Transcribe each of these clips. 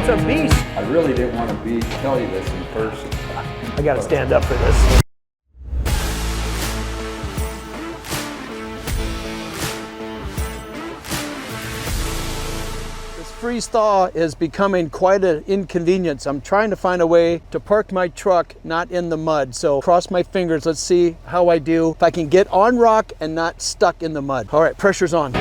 That's a beast. I really didn't want to tell you this in person. I got to stand up for this. Freeze thaw is becoming quite an inconvenience. I'm trying to find a way to park my truck not in the mud. So cross my fingers, let's see how I do. If I can get on rock and not stuck in the mud. All right, pressure's on.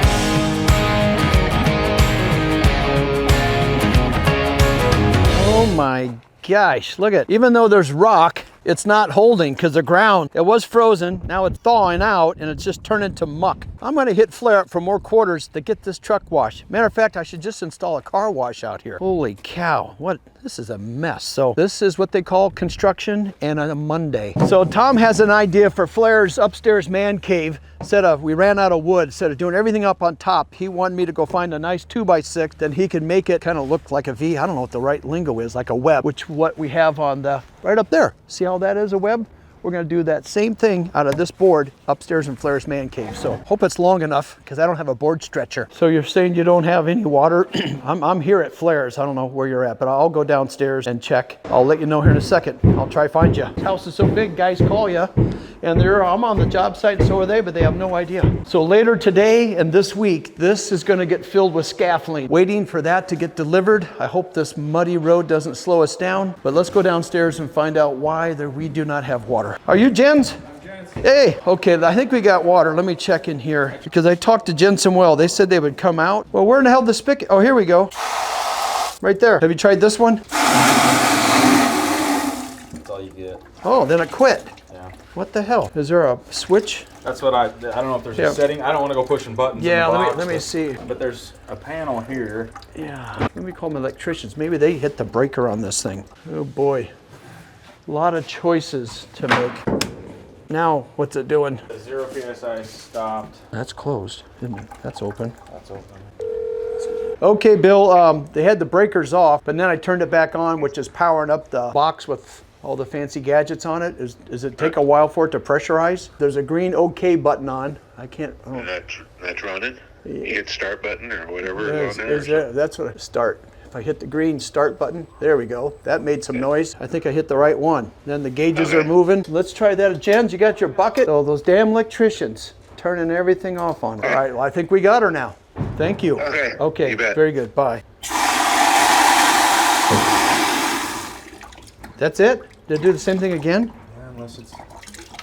Oh my gosh, look at, even though there's rock, it's not holding because the ground, it was frozen, now it's thawing out and it's just turned into muck. I'm gonna hit Flair up for more quarters to get this truck washed. Matter of fact, I should just install a car wash out here. Holy cow, this is a mess. So this is what they call construction and a Monday. So Tom has an idea for Flair's upstairs man cave. We ran out of wood. Instead of doing everything up on top, he wanted me to go find a nice 2x6, then he could make it kind of look like a V. I don't know what the right lingo is, like a web, which what we have on the, right up there. See how that is a web? We're gonna do that same thing out of this board upstairs in Flair's man cave. So hope it's long enough because I don't have a board stretcher. So you're saying you don't have any water? I'm here at Flair's. I don't know where you're at, but I'll go downstairs and check. I'll let you know here in a second. I'll try to find you. This house is so big, guys call you. And I'm on the job site and so are they, but they have no idea. So later today and this week, this is gonna get filled with scaffolding. Waiting for that to get delivered. I hope this muddy road doesn't slow us down, but let's go downstairs and find out why we do not have water. Are you Jens? I'm Jens. Hey, okay, I think we got water. Let me check in here because I talked to Jensen Well. They said they would come out. Well, where in the hell the spigot? Oh, here we go. Right there. Have you tried this one? That's all you get. Oh, then it quit. Yeah. What the hell? Is there a switch? That's what I don't know if there's a setting. I don't want to go pushing buttons. Yeah, in the box, let me see. But there's a panel here. Yeah, let me call them electricians. Maybe they hit the breaker on this thing. Oh boy. A lot of choices to make. Now, what's it doing? The 0 PSI stopped. That's closed. That's open. That's open. Okay, Bill, they had the breakers off, but then I turned it back on, which is powering up the box with all the fancy gadgets on it. Does it take a while for it to pressurize? There's a green OK button on. That's running? You hit start button or whatever That's what I start. If I hit the green start button, there we go. That made some noise. I think I hit the right one. Then the gauges are moving. Let's try that. Jens, you got your bucket? So those damn electricians turning everything off on her. All right, well, I think we got her now. Thank you. Okay, you bet. Very good, bye. That's it? Did it do the same thing again? Yeah, unless it's...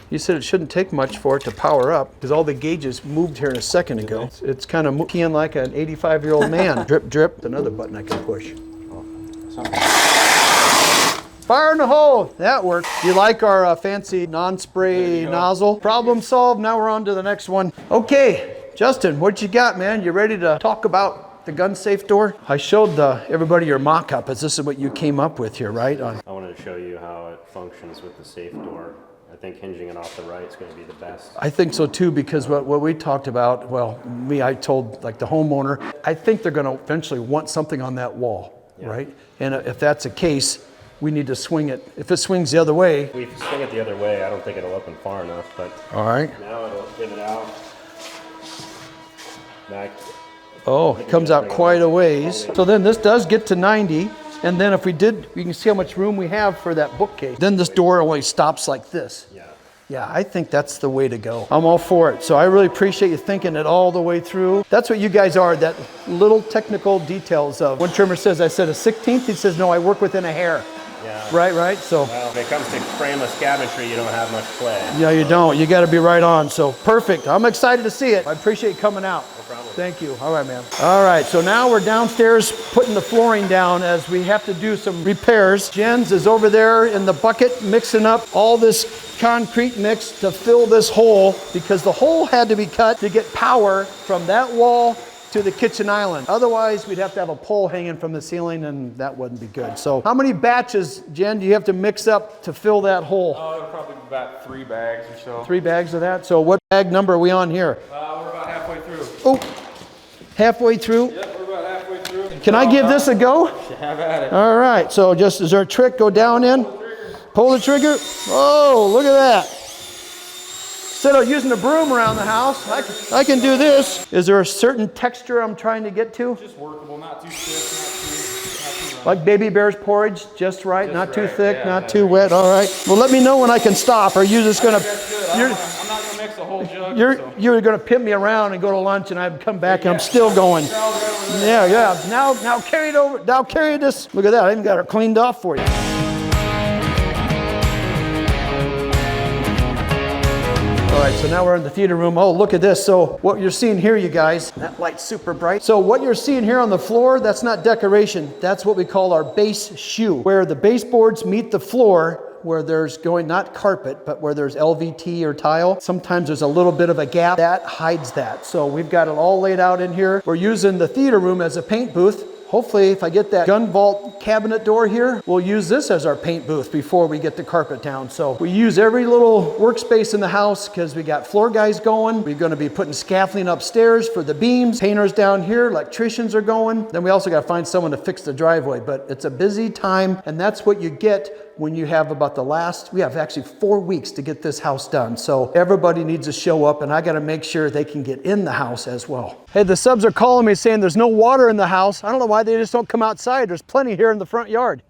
You said it shouldn't take much for it to power up because all the gauges moved here in a second ago. It's kind of keying like an 85-year-old man. Drip, drip. Another button I can push. Fire in the hole. That worked. You like our fancy non-spray nozzle? Problem solved. Now we're on to the next one. Okay, Justin, what you got, man? You ready to talk about the gun safe door? I showed everybody your mock-up. This is what you came up with here, right? I wanted to show you how it functions with the safe door. I think hinging it off the right is going to be the best. I think so too, because what we talked about, well, I told like the homeowner, I think they're going to eventually want something on that wall, right? And if that's the case, we need to swing it. If it swings the other way. If we swing it the other way, I don't think it'll open far enough, but all right. Now it'll get it out. Back. Oh, it comes out quite a ways. So then this does get to 90. And then if we did, you can see how much room we have for that bookcase. Then this door only stops like this. Yeah, I think that's the way to go. I'm all for it. So I really appreciate you thinking it all the way through. That's what you guys are, that little technical details of. One trimmer says, I said a 16th. He says, no, I work within a hair. Yeah. Right. So well, if it comes to frameless cabinetry, you don't have much play. Yeah, you don't. You got to be right on. So perfect. I'm excited to see it. I appreciate you coming out. No problem. Thank you. All right, man. All right, so now we're downstairs putting the flooring down as we have to do some repairs. Jens is over there in the bucket mixing up all this concrete mix to fill this hole because the hole had to be cut to get power from that wall to the kitchen island. Otherwise, we'd have to have a pole hanging from the ceiling and that wouldn't be good. So how many batches, Jen, do you have to mix up to fill that hole? Oh, probably about 3 bags or so. 3 bags of that? So what bag number are we on here? We're about halfway through. Oh, halfway through? Yep, we're about halfway through. Can I give this a go? Have at it. All right, so just, is there a trick? Go down in, pull the trigger. Oh, look at that. Instead of using a broom around the house, I can do this. Is there a certain texture I'm trying to get to? Just workable, not too stiff, not too Like baby bear's porridge, just right, not too right, thick, yeah, not yeah. too wet. All right. Well, let me know when I can stop. Or you just gonna? That's good. You're, I'm not gonna mix the whole jug. you're gonna pimp me around and go to lunch, and I'd come back and I'm still going. Yeah. Now carry it over. Now carry this. Look at that. I even got it cleaned off for you. All right, so now we're in the theater room. Oh, look at this. So what you're seeing here, you guys, that light's super bright. So what you're seeing here on the floor, that's not decoration. That's what we call our base shoe, where the baseboards meet the floor, where there's going, not carpet, but where there's LVT or tile. Sometimes there's a little bit of a gap. That hides that. So we've got it all laid out in here. We're using the theater room as a paint booth. Hopefully, if I get that gun vault cabinet door here, we'll use this as our paint booth before we get the carpet down. So we use every little workspace in the house because we got floor guys going. We're going to be putting scaffolding upstairs for the beams. Painters down here, electricians are going. Then we also got to find someone to fix the driveway. But it's a busy time, and that's what you get when you have we have actually 4 weeks to get this house done. So everybody needs to show up, and I got to make sure they can get in the house as well. Hey, the subs are calling me saying there's no water in the house. I don't know why they just don't come outside. There's plenty here in the front yard.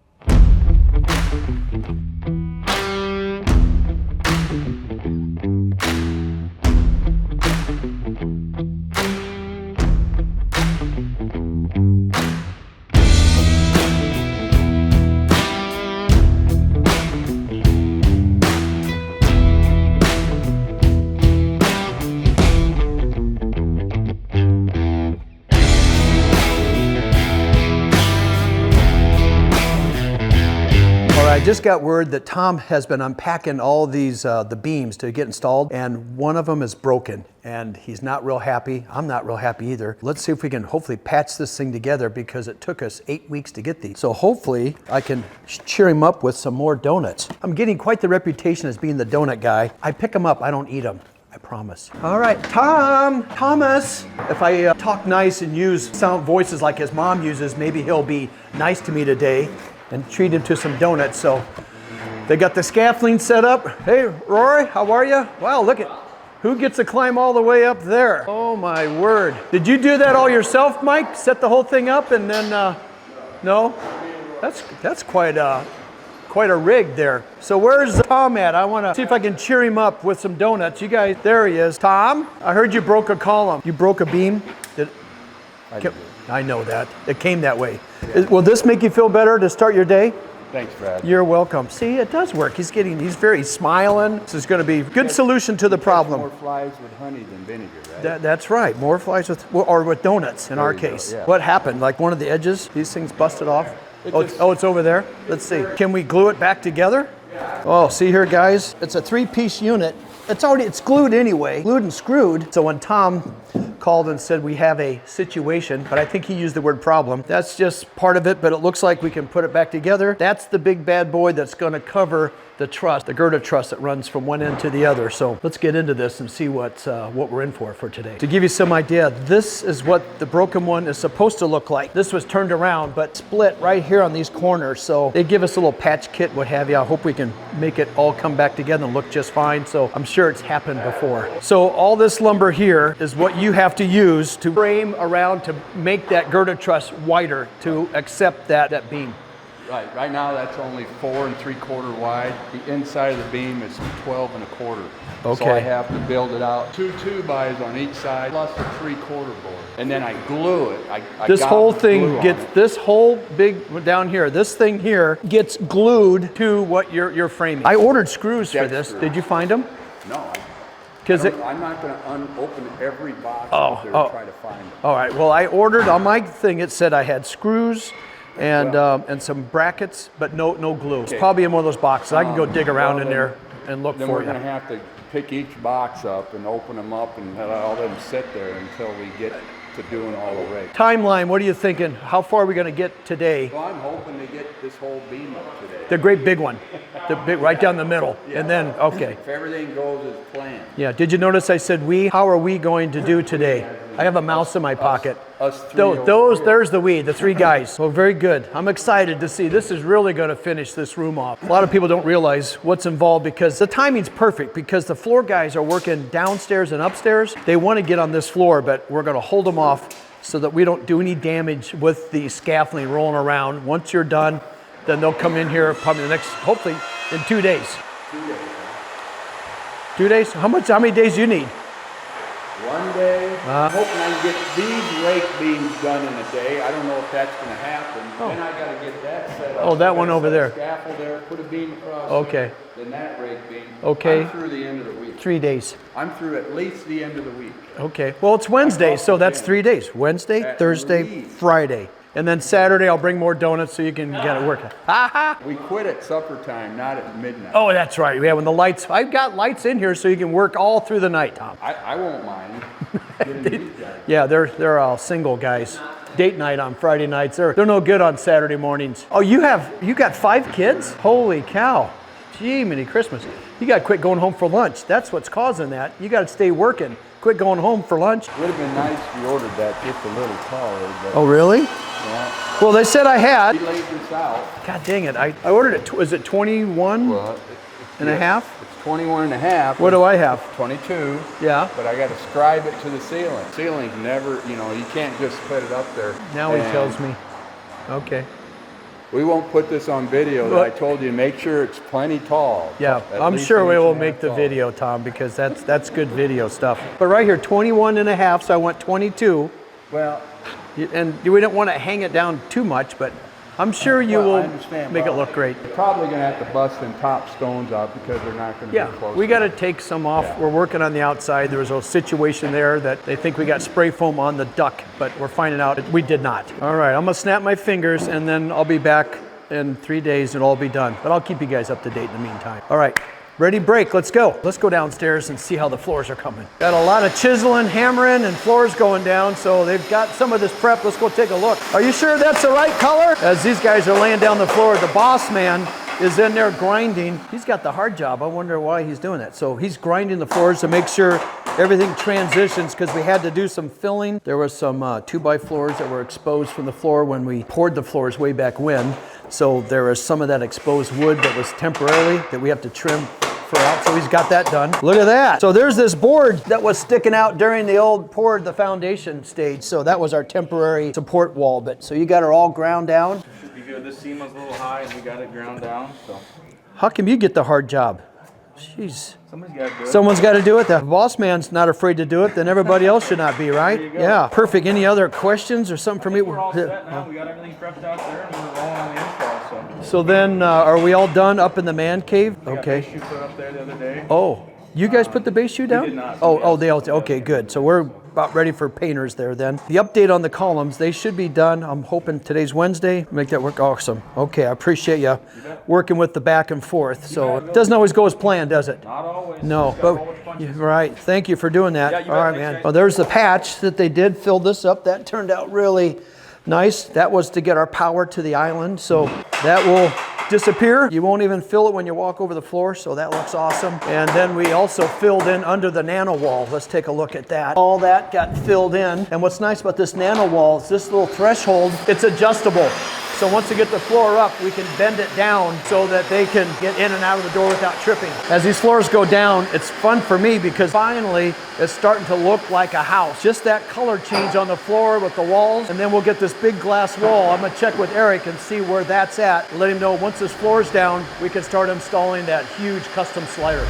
I just got word that Tom has been unpacking all these the beams to get installed, and one of them is broken, and he's not real happy. I'm not real happy either. Let's see if we can hopefully patch this thing together, because it took us 8 weeks to get these. So hopefully I can cheer him up with some more donuts. I'm getting quite the reputation as being the donut guy. I pick them up, I don't eat them. I promise. All right, Thomas. If I talk nice and use sound voices like his mom uses, maybe he'll be nice to me today and treat him to some donuts. So they got the scaffolding set up. Hey, Rory, how are you? Wow, look at, who gets to climb all the way up there? Oh my word. Did you do that all yourself, Mike? Set the whole thing up and then, no? That's quite a rig there. So where's Tom at? I want to see if I can cheer him up with some donuts. You guys, there he is. Tom, I heard you broke a column. You broke a beam? I know that. It came that way. Will this make you feel better to start your day? Thanks, Brad. You're welcome. See, it does work. He's very smiling. This is going to be a good solution to the problem. More flies with honey than vinegar, right? That's right. More flies with donuts in our case. Yeah. What happened? Like one of the edges, these things busted off? It's over there. Let's see. Can we glue it back together? Oh, see here, guys? It's a 3-piece unit. It's glued anyway, glued and screwed. So when Tom called and said we have a situation, but I think he used the word problem. That's just part of it, but it looks like we can put it back together. That's the big bad boy that's gonna cover the truss, the girder truss that runs from one end to the other. So let's get into this and see what we're in for today. To give you some idea, this is what the broken one is supposed to look like. This was turned around, but split right here on these corners. So they give us a little patch kit, what have you. I hope we can make it all come back together and look just fine. So I'm sure it's happened before. So all this lumber here is what you have to use to frame around to make that girder truss wider to accept that beam. Right now that's only 4 3/4 wide. The inside of the beam is 12 1/4. Okay. So I have to build it out 2 2-bys on each side plus a 3/4 board. And then I glue it. This whole thing gets, this whole big, down here, this thing here gets glued to what you're framing. I ordered screws for this. Did you find them? No, I'm not going to open every box out there to try to find them. All right, well, I ordered, on my thing it said I had screws and some brackets, but no glue. It's probably in one of those boxes. I can go dig around in there and look Then for we're you. going to have to pick each box up and open them up and let all of them sit there until we get to doing all the rigs. Timeline, what are you thinking? How far are we going to get today? Well, I'm hoping to get this whole beam up today. The great big one, the big right down the middle, and then, okay. If everything goes as planned. Yeah, did you notice I said we? How are we going to do today? I have a mouse in my pocket. Us three over here. There's the 3 guys. Well, very good. I'm excited to see. This is really going to finish this room off. A lot of people don't realize what's involved because the timing's perfect because the floor guys are working downstairs and upstairs. They want to get on this floor, but we're going to hold them off so that we don't do any damage with the scaffolding rolling around. Once you're done, then they'll come in here probably the next, hopefully in 2 days. 2 days. 2 days? How many days do you need? 1 day. I'm hoping I can get these rake beams done in a day. I don't know if that's going to happen. Then I got to get that set up. Oh, that one over there. Scaffold there, put a beam across. Okay. Then that rake beam. Okay. I'm through the end of the week. 3 days. I'm through at least the end of the week. Okay. Well, it's Wednesday, so that's 3 days. Wednesday, At Thursday, least. Friday. And then Saturday, I'll bring more donuts so you can get it working. We quit at supper time, not at midnight. Oh, that's right. Yeah, when the lights, I've got lights in here so you can work all through the night, Tom. I won't mind. Getting these guys. Yeah, they're all single guys. Date night on Friday nights. They're no good on Saturday mornings. Oh, you got 5 kids? Holy cow. Gee, many Christmas. You got to quit going home for lunch. That's what's causing that. You got to stay working. Quit going home for lunch. Would have been nice if you ordered that just a little taller, but Oh, really? yeah. Well, they said I had. We laid this out. God dang it. I ordered it. Is it 21 Well, and a half? It's 21 and a half. What do I have? 22. Yeah. But I got to scribe it to the ceiling. Ceiling's never, you can't just put it up there. Now he And tells me. Okay. We won't put this on video, but I told you, make sure it's plenty tall. Yeah, At I'm least sure an we inch will and a half make the tall. video, Tom, because that's good video stuff. But right here, 21 and a half, so I went 22. Well, And we don't want to hang it down too much, but I'm sure you I will understand, make it but look great. You're probably going to have to bust them top stones out because they're not going to Yeah, be close. we got to take some off. Yeah. We're working on the outside. There was a situation there that they think we got spray foam on the duct, but we're finding out that we did not. All right, I'm going to snap my fingers, and then I'll be back in 3 days, and it'll all be done. But I'll keep you guys up to date in the meantime. All right. Ready, break, let's go. Let's go downstairs and see how the floors are coming. Got a lot of chiseling, hammering, and floors going down, so they've got some of this prep. Let's go take a look. Are you sure that's the right color? As these guys are laying down the floor, the boss man is in there grinding. He's got the hard job. I wonder why he's doing that. So he's grinding the floors to make sure everything transitions, because we had to do some filling. There was some 2x floors that were exposed from the floor when we poured the floors way back when. So there is some of that exposed wood that was temporarily that we have to trim for out. So he's got that done. Look at that. So there's this board that was sticking out during the old poured the foundation stage. So that was our temporary support wall. But so you got her all ground down. Should be good. This seam was a little high and we got it ground down, so. How come you get the hard job? Jeez. Somebody's got to do it. Someone's got to do it. The boss man's not afraid to do it, then everybody else should not be, right? There you go. Yeah. Perfect. Any other questions or something for me? We're all set now. We got everything prepped out there and we're rolling on the install, so. So then, are we all done up in the man cave? We got Okay. base shoe put up there the other day. Oh, you guys put the base shoe down? did not. Oh, they all, okay, good. So we're about ready for painters there then. The update on the columns, they should be done. I'm hoping today's Wednesday, make that work awesome. Okay, I appreciate you working with the back and forth. So it doesn't always go as planned, does it? Not always. No, Just gotta roll but, with the punches. right, thank you for doing that. Yeah, you All bet. right, Thanks, man. guys. Oh, there's the patch that they did fill this up. That turned out really nice. That was to get our power to the island. So that will disappear. You won't even feel it when you walk over the floor, so that looks awesome. And then we also filled in under the nano wall. Let's take a look at that. All that got filled in. And what's nice about this nano wall is this little threshold, it's adjustable. So once you get the floor up, we can bend it down so that they can get in and out of the door without tripping. As these floors go down, it's fun for me because finally it's starting to look like a house. Just that color change on the floor with the walls, and then we'll get this big glass wall. I'm gonna check with Eric and see where that's at. Let him know once this floor's down, we can start installing that huge custom slider.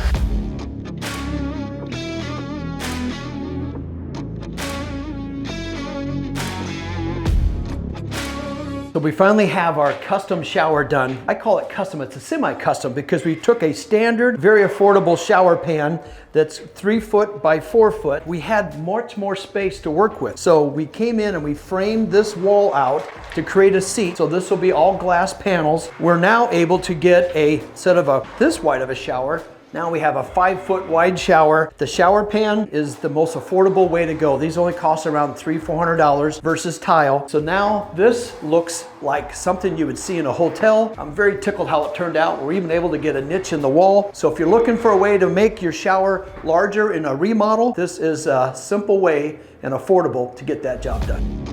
So we finally have our custom shower done. I call it custom, it's a semi-custom because we took a standard, very affordable shower pan that's 3 foot by 4 foot. We had much more space to work with. So we came in and we framed this wall out to create a seat. So this will be all glass panels. We're now able to get a set of this wide of a shower. Now we have a 5 foot wide shower. The shower pan is the most affordable way to go. These only cost around $300-400 versus tile. So now this looks like something you would see in a hotel. I'm very tickled how it turned out. We're even able to get a niche in the wall. So if you're looking for a way to make your shower larger in a remodel, this is a simple way and affordable to get that job done.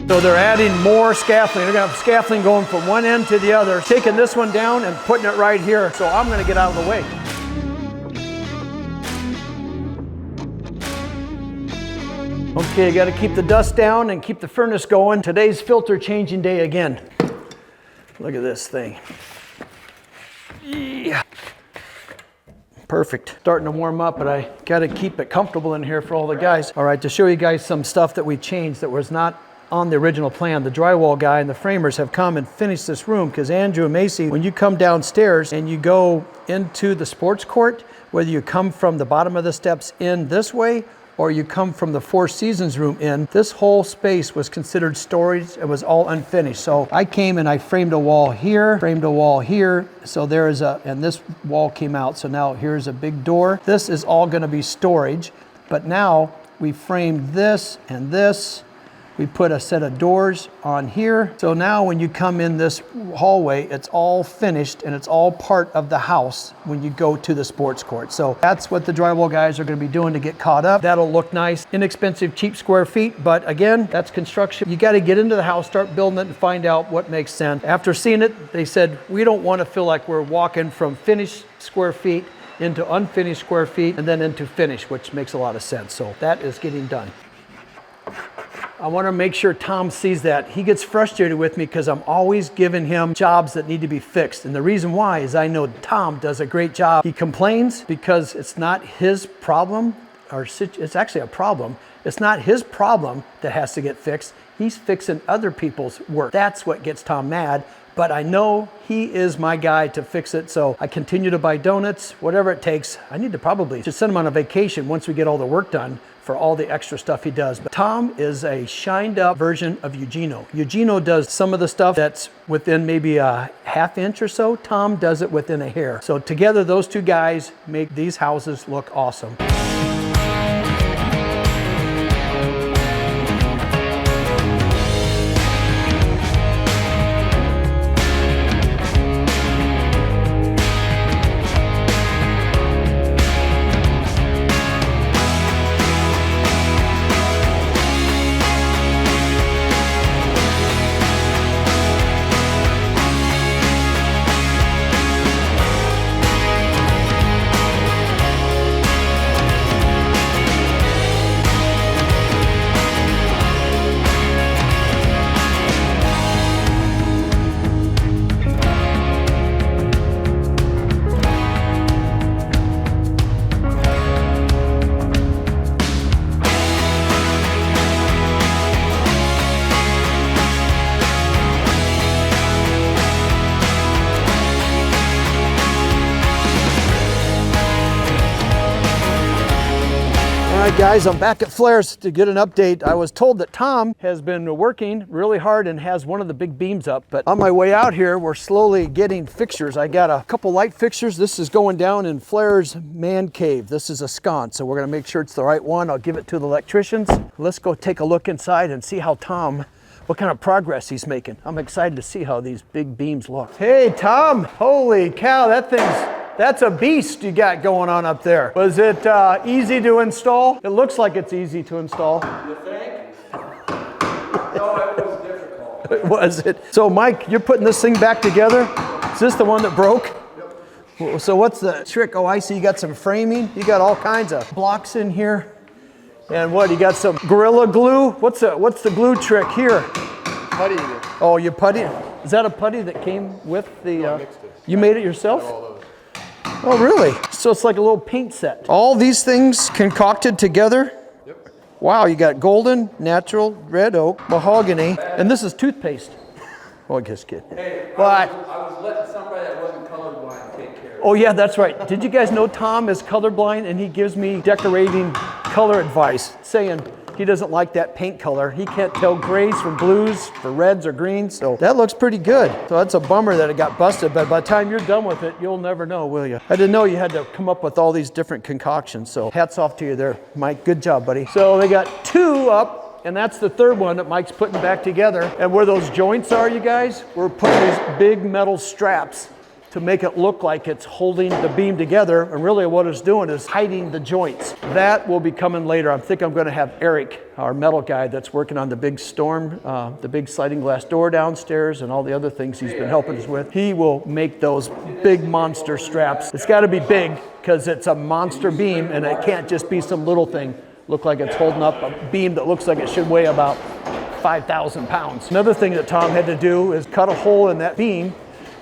So they're adding more scaffolding. They're gonna have scaffolding going from one end to the other, taking this one down and putting it right here. So I'm gonna get out of the way. Okay, got to keep the dust down and keep the furnace going. Today's filter changing day again. Look at this thing. Yeah. Perfect. Starting to warm up, but I got to keep it comfortable in here for all the guys. All right, to show you guys some stuff that we changed that was not on the original plan. The drywall guy and the framers have come and finished this room because Andrew and Macy, when you come downstairs and you go into the sports court, whether you come from the bottom of the steps in this way or you come from the Four Seasons room in, this whole space was considered storage. It was all unfinished. So I came and I framed a wall here, framed a wall here. So there is and this wall came out. So now here's a big door. This is all gonna be storage. But now we framed this and this. We put a set of doors on here. So now when you come in this hallway, it's all finished and it's all part of the house when you go to the sports court. So that's what the drywall guys are gonna be doing to get caught up. That'll look nice. Inexpensive, cheap square feet, but again, that's construction. You gotta get into the house, start building it and find out what makes sense. After seeing it, they said, we don't wanna feel like we're walking from finished square feet into unfinished square feet and then into finished, which makes a lot of sense. So that is getting done. I want to make sure Tom sees that. He gets frustrated with me because I'm always giving him jobs that need to be fixed. And the reason why is I know Tom does a great job. He complains because it's not his problem, or it's actually a problem. It's not his problem that has to get fixed. He's fixing other people's work. That's what gets Tom mad. But I know he is my guy to fix it. So I continue to buy donuts, whatever it takes. I need to probably just send him on a vacation once we get all the work done for all the extra stuff he does. But Tom is a shined up version of Eugenio. Eugenio does some of the stuff that's within maybe a half inch or so. Tom does it within a hair. So together, those two guys make these houses look awesome. All right, guys, I'm back at Flair's to get an update. I was told that Tom has been working really hard and has one of the big beams up, but on my way out here, we're slowly getting fixtures. I got a couple light fixtures. This is going down in Flair's man cave. This is a sconce, so we're gonna make sure it's the right one. I'll give it to the electricians. Let's go take a look inside and see how what kind of progress he's making. I'm excited to see how these big beams look. Hey, Tom, holy cow, that's a beast you got going on up there. Was it easy to install? It looks like it's easy to install. You think? No, it was difficult. Was it? So Mike, you're putting this thing back together? Is this the one that broke? Yep. So what's the trick? Oh, I see you got some framing. You got all kinds of blocks in here. And what, you got some Gorilla Glue? What's the glue trick here? Putty. Oh, you putty? Is that a putty that came with the, No, I mixed it. You made it yourself? All those. Oh, really? So it's like a little paint set. All these things concocted together? Yep. Wow, you got golden, natural, red oak, mahogany, and this is toothpaste. Oh, just kidding. Hey, Well, I was letting somebody that wasn't colorblind take care of it. Oh yeah, that's right. Did you guys know Tom is colorblind and he gives me decorating color advice, saying he doesn't like that paint color. He can't tell grays from blues, for reds or greens. So that looks pretty good. So that's a bummer that it got busted, but by the time you're done with it, you'll never know, will you? I didn't know you had to come up with all these different concoctions. So hats off to you there, Mike. Good job, buddy. So they got two up, and that's the third one that Mike's putting back together. And where those joints are, you guys, we're putting these big metal straps to make it look like it's holding the beam together, and really what it's doing is hiding the joints. That will be coming later. I think I'm gonna have Eric, our metal guy that's working on the big storm, the big sliding glass door downstairs and all the other things he's been helping us with. He will make those big monster straps. It's gotta be big because it's a monster beam and it can't just be some little thing. look like it's holding up a beam that looks like it should weigh about 5,000 pounds. Another thing that Tom had to do is cut a hole in that beam,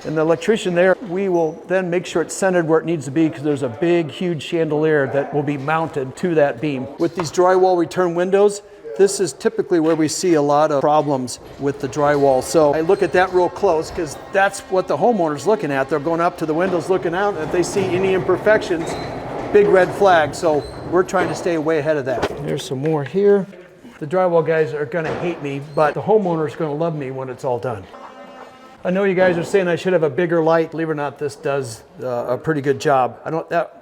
and the electrician there, we will then make sure it's centered where it needs to be because there's a big, huge chandelier that will be mounted to that beam. With these drywall return windows, this is typically where we see a lot of problems with the drywall. So I look at that real close because that's what the homeowner's looking at. They're going up to the windows looking out, and if they see any imperfections, big red flag. So we're trying to stay way ahead of that. There's some more here. The drywall guys are gonna hate me, but the homeowner's gonna love me when it's all done. I know you guys are saying I should have a bigger light. Believe it or not, this does a pretty good job.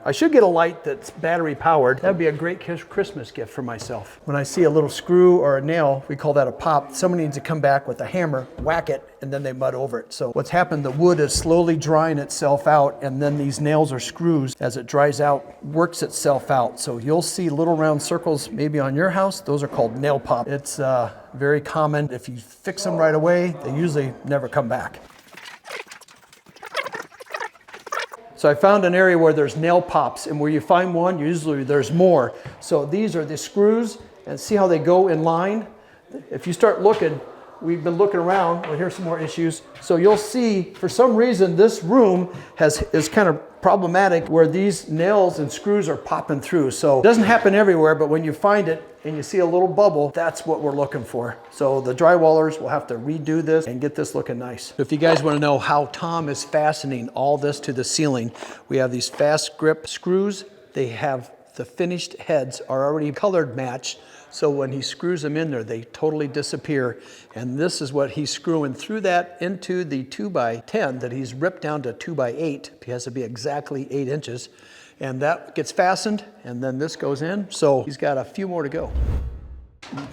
I should get a light that's battery powered. That'd be a great Christmas gift for myself. When I see a little screw or a nail, we call that a pop. Someone needs to come back with a hammer, whack it, and then they mud over it. So what's happened, the wood is slowly drying itself out, and then these nails or screws, as it dries out, works itself out. So you'll see little round circles maybe on your house. Those are called nail pop. It's very common. If you fix them right away, they usually never come back. So I found an area where there's nail pops, and where you find one, usually there's more. So these are the screws, and see how they go in line? If you start looking, we've been looking around, well, here's some more issues. So you'll see, for some reason, this room is kind of problematic where these nails and screws are popping through. So it doesn't happen everywhere, but when you find it and you see a little bubble, that's what we're looking for. So the drywallers will have to redo this and get this looking nice. If you guys want to know how Tom is fastening all this to the ceiling, we have these fast grip screws. They have the finished heads are already colored matched. So when he screws them in there, they totally disappear. And this is what he's screwing through that into the 2x10 that he's ripped down to 2x8. It has to be exactly 8 inches. And that gets fastened, and then this goes in. So he's got a few more to go.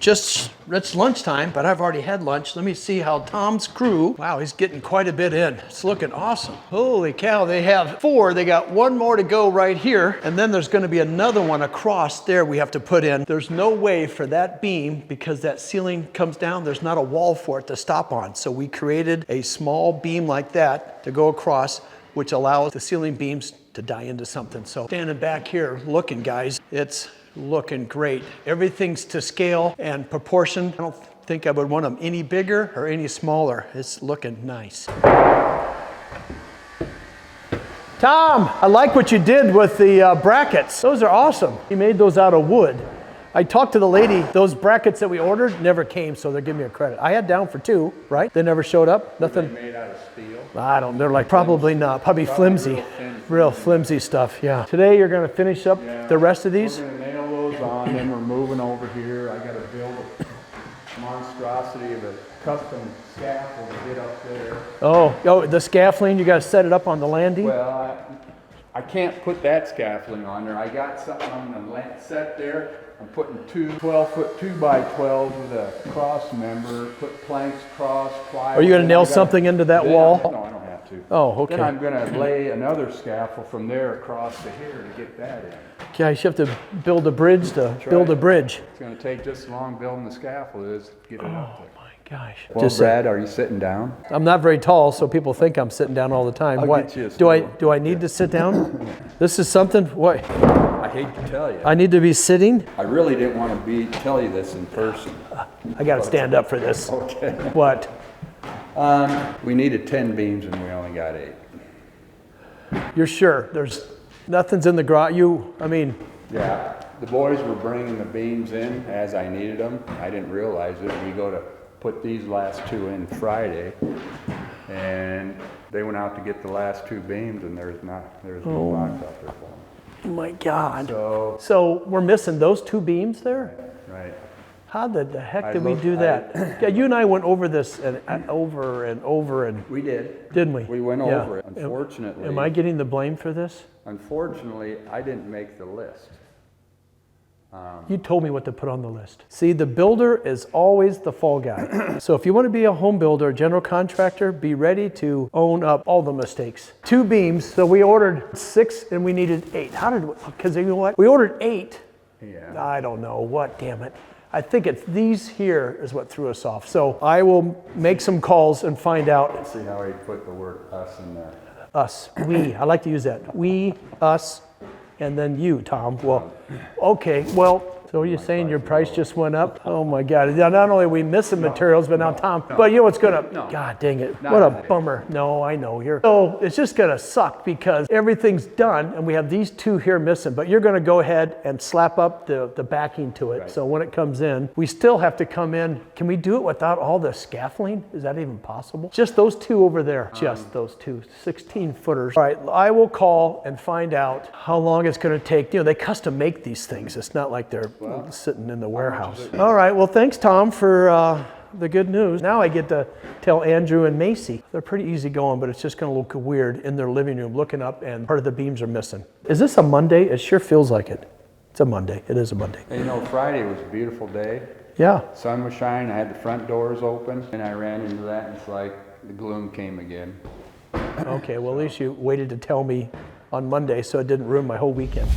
It's lunchtime, but I've already had lunch. Let me see how Tom's crew, wow, he's getting quite a bit in. It's looking awesome. Holy cow, they have 4. They got 1 more to go right here, and then there's gonna be another one across there we have to put in. There's no way for that beam, because that ceiling comes down, there's not a wall for it to stop on. So we created a small beam like that to go across, which allows the ceiling beams to die into something. So standing back here looking, guys, it's looking great. Everything's to scale and proportion. I don't think I would want them any bigger or any smaller. It's looking nice. Tom, I like what you did with the brackets. Those are awesome. You made those out of wood. I talked to the lady, those brackets that we ordered never came, so they're giving me a credit. I had down for 2, right? They never showed up? Nothing? Made out of steel. I don't, they're like, probably not, probably flimsy. Real flimsy stuff, yeah. Today you're gonna finish up the rest of these? We're gonna nail those on, then we're moving over here. I gotta build a monstrosity of a custom scaffold to get up there. Oh, the scaffolding, you gotta set it up on the landing? Well, I can't put that scaffolding on there. I got something on the set there. I'm putting 2 12-foot 2x12 with a cross member, put planks across, plywood. Are you gonna nail something into that wall? No, I don't have to. Oh, okay. Then I'm gonna lay another scaffold from there across to here to get that in. Yeah, you have to build a bridge to build a bridge. It's gonna take just as long building the scaffold as to get it up there. Gosh. Well, Brad, are you sitting down? I'm not very tall, so people think I'm sitting down all the time. I'll What? get you a stool. Do I need to sit down? This is something, what? I hate to tell you. I need to be sitting? I really didn't want to tell you this in person. I gotta stand up for this. Okay. What? We needed 10 beams and we only got 8. You're sure? There's, nothing's in the garage, Yeah, the boys were bringing the beams in as I needed them. I didn't realize it. We go to put these last 2 in Friday, and they went out to get the last 2 beams, and there's no box out there for them. oh my God. So So we're missing those 2 beams there? right. How the heck did we do that? Yeah, you and I went over this and over and over and, We did. didn't we? We went Yeah. over it. Unfortunately, Am I getting the blame for this? Unfortunately, I didn't make the list. You told me what to put on the list. See, the builder is always the fall guy. So if you want to be a home builder, general contractor, be ready to own up all the mistakes. 2 beams, so we ordered 6 and we needed 8. How did we, because you know what? We ordered 8. Yeah. I don't know what, damn it. I think it's these here is what threw us off. So I will make some calls and find out. Let's see how he put the word us in there. Us, we, I like to use that. We, us, and then you, Tom. Well, okay, well, So are you saying your price just went up? Oh my God. Yeah, not only are we missing materials, but now Tom, but you know what's gonna, God dang it. What a bummer. No, I know you're, so it's just gonna suck because everything's done and we have these two here missing, but you're gonna go ahead and slap up the backing to it. So when it comes in, we still have to come in. Can we do it without all the scaffolding? Is that even possible? Just those two over there, just those two 16 footers. All right, I will call and find out how long it's gonna take. You know, they custom make these things. It's not like they're sitting in the warehouse. All right, well, thanks, Tom, for the good news. Now I get to tell Andrew and Macy. They're pretty easy going, but it's just gonna look weird in their living room looking up and part of the beams are missing. Is this a Monday? It sure feels like it. It's a Monday. It is a Monday. And you know, Friday was a beautiful day. Yeah. Sun was shining, I had the front doors open, and I ran into that, and it's like the gloom came again. Okay, well, at least you waited to tell me on Monday so it didn't ruin my whole weekend.